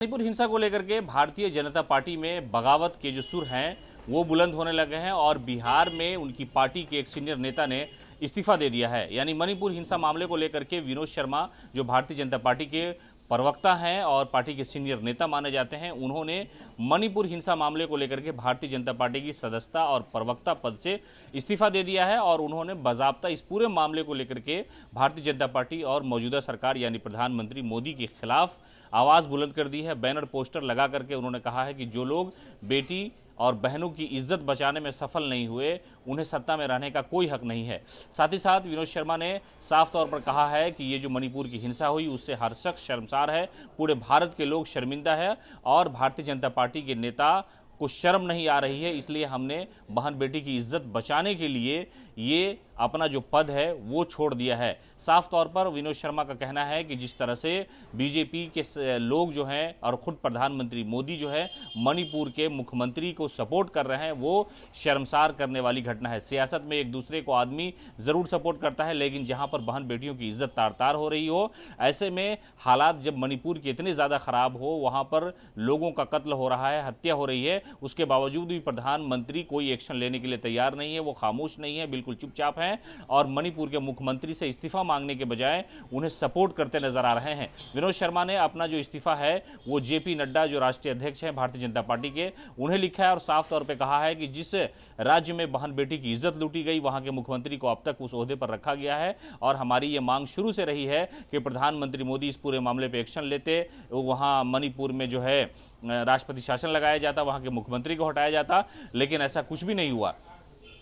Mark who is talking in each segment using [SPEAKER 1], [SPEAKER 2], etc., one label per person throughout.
[SPEAKER 1] मणिपुर हिंसा को लेकर के भारतीय जनता पार्टी में बगावत के जो सुर हैं वो बुलंद होने लगे हैं और बिहार में उनकी पार्टी के एक सीनियर नेता ने इस्तीफा दे दिया है। यानी मणिपुर हिंसा मामले को लेकर के विनोद शर्मा जो भारतीय जनता पार्टी के प्रवक्ता हैं और पार्टी के सीनियर नेता माने जाते हैं, उन्होंने मणिपुर हिंसा मामले को लेकर के भारतीय जनता पार्टी की सदस्यता और प्रवक्ता पद से इस्तीफा दे दिया है और उन्होंने बाकायदा इस पूरे मामले को लेकर के भारतीय जनता पार्टी और मौजूदा सरकार यानी प्रधानमंत्री मोदी के खिलाफ आवाज़ बुलंद कर दी है। बैनर पोस्टर लगा करके उन्होंने कहा है कि जो लोग बेटी और बहनों की इज्जत बचाने में सफल नहीं हुए, उन्हें सत्ता में रहने का कोई हक नहीं है। साथ ही साथ विनोद शर्मा ने साफ तौर पर कहा है कि ये जो मणिपुर की हिंसा हुई उससे हर शख्स शर्मसार है, पूरे भारत के लोग शर्मिंदा है और भारतीय जनता पार्टी के नेता को शर्म नहीं आ रही है। इसलिए हमने बहन बेटी की इज्जत बचाने के लिए ये अपना जो पद है वो छोड़ दिया है। साफ तौर पर विनोद शर्मा का कहना है कि जिस तरह से बीजेपी के लोग जो हैं और खुद प्रधानमंत्री मोदी जो है मणिपुर के मुख्यमंत्री को सपोर्ट कर रहे हैं, वो शर्मसार करने वाली घटना है। सियासत में एक दूसरे को आदमी ज़रूर सपोर्ट करता है, लेकिन जहां पर बहन बेटियों की इज्जत तार तार हो रही हो, ऐसे में हालात जब मणिपुर के इतने ज़्यादा ख़राब हो, वहाँ पर लोगों का कत्ल हो रहा है, हत्या हो रही है, उसके बावजूद भी प्रधानमंत्री कोई एक्शन लेने के लिए तैयार नहीं है। वो खामोश नहीं है, बिल्कुल चुपचाप हैं और मणिपुर के मुख्यमंत्री से इस्तीफा मांगने के बजाय उन्हें सपोर्ट करते नजर आ रहे हैं। विनोद शर्मा ने अपना जो इस्तीफा है वो जेपी नड्डा जो राष्ट्रीय अध्यक्ष हैं भारतीय जनता पार्टी के, उन्हें लिखा है और साफ तौर पर कहा है कि जिस राज्य में बहन बेटी की इज्जत लूटी गई वहां के मुख्यमंत्री को अब तक उस ओहदे पर रखा गया है और हमारी ये मांग शुरू से रही है कि प्रधानमंत्री मोदी इस पूरे मामले पर एक्शन लेते, वहां मणिपुर में जो है राष्ट्रपति शासन लगाया जाता, वहां के मुख्यमंत्री को हटाया जाता, लेकिन ऐसा कुछ भी नहीं हुआ।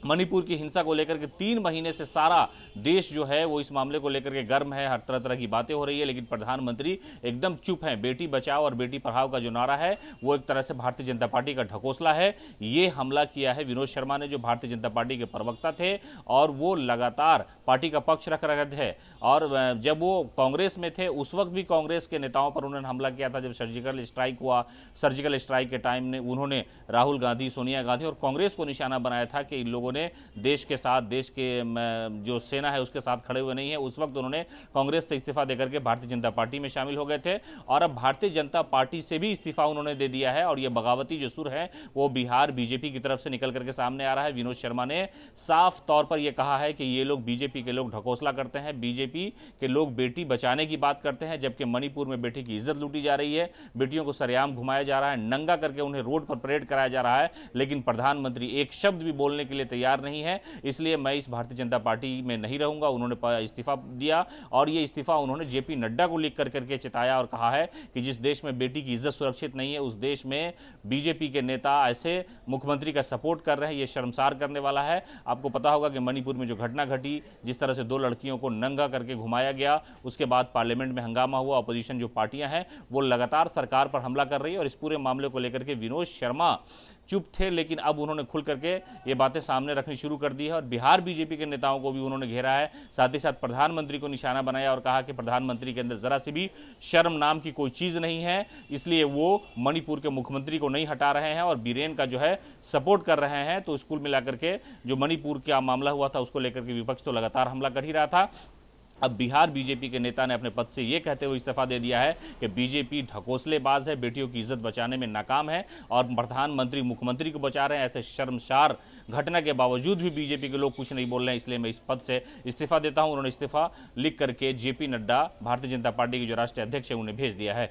[SPEAKER 1] मणिपुर की हिंसा को लेकर के 3 महीने से सारा देश जो है वो इस मामले को लेकर के गर्म है, हर तरह तरह की बातें हो रही है, लेकिन प्रधानमंत्री एकदम चुप हैं। बेटी बचाओ और बेटी पढ़ाओ का जो नारा है वो एक तरह से भारतीय जनता पार्टी का ढकोसला है। ये हमला किया है विनोद शर्मा ने जो भारतीय जनता पार्टी के प्रवक्ता थे और वो लगातार पार्टी का पक्ष रख रहे थे और जब वो कांग्रेस में थे उस वक्त भी कांग्रेस के नेताओं पर उन्होंने हमला किया था। जब सर्जिकल स्ट्राइक हुआ, सर्जिकल स्ट्राइक के टाइम में उन्होंने राहुल गांधी, सोनिया गांधी और कांग्रेस को निशाना बनाया था कि इन लोगों ने देश के साथ, देश के जो सेना है उसके साथ खड़े हुए नहीं है। उस वक्त उन्होंने कांग्रेस से इस्तीफा देकर के भारतीय जनता पार्टी में शामिल हो गए थे और अब भारतीय जनता पार्टी से भी इस्तीफा उन्होंने दे दिया है और ये बगावती जो सुर है वो बिहार बीजेपी की तरफ से निकल करके सामने आ रहा है। विनोद शर्मा ने साफ तौर पर यह कहा है कि ये लोग बीजेपी के लोग ढकोसला करते हैं, बीजेपी के लोग बेटी बचाने की बात करते हैं, जबकि मणिपुर में बेटी की इज्जत लूटी जा रही है, बेटियों को सरेआम घुमाया जा रहा है, नंगा करके उन्हें रोड पर परेड कराया जा रहा है, लेकिन प्रधानमंत्री एक शब्द भी बोलने के लिए तैयार नहीं है। इसलिए मैं इस भारतीय जनता पार्टी में नहीं रहूंगा। उन्होंने इस्तीफा दिया और ये इस्तीफा उन्होंने जेपी नड्डा को लिख करके चिताया और कहा है कि जिस देश में बेटी की इज्जत सुरक्षित नहीं है उस देश में बीजेपी के नेता ऐसे मुख्यमंत्री का सपोर्ट कर रहे हैं, ये शर्मसार करने वाला है। आपको पता होगा कि मणिपुर में जो घटना घटी, जिस तरह से 2 लड़कियों को नंगा करके घुमाया गया, उसके बाद पार्लियामेंट में हंगामा हुआ, अपोजिशन जो पार्टियां हैं वो लगातार सरकार पर हमला कर रही है और इस पूरे मामले को लेकर के विनोद शर्मा चुप थे, लेकिन अब उन्होंने खुल करके ये बातें सामने रखनी शुरू कर दी है और बिहार बीजेपी के नेताओं को भी उन्होंने घेरा है। साथ ही साथ प्रधानमंत्री को निशाना बनाया और कहा कि प्रधानमंत्री के अंदर जरा सी भी शर्म नाम की कोई चीज नहीं है, इसलिए वो मणिपुर के मुख्यमंत्री को नहीं हटा रहे हैं और बीरेन का जो है सपोर्ट कर रहे हैं। तो स्कूल मिला करके जो मणिपुर का मामला हुआ था उसको लेकर के विपक्ष तो लगातार हमला कर ही रहा था। अब बिहार बीजेपी के नेता ने अपने पद से ये कहते हुए इस्तीफा दे दिया है कि बीजेपी ढकोसलेबाज है, बेटियों की इज्जत बचाने में नाकाम है और प्रधानमंत्री मुख्यमंत्री को बचा रहे हैं। ऐसे शर्मसार घटना के बावजूद भी बीजेपी के लोग कुछ नहीं बोल रहे हैं, इसलिए मैं इस पद से इस्तीफा देता हूं। उन्होंने इस्तीफा लिख करके जेपी नड्डा, भारतीय जनता पार्टी के जो राष्ट्रीय अध्यक्ष है, उन्हें भेज दिया है।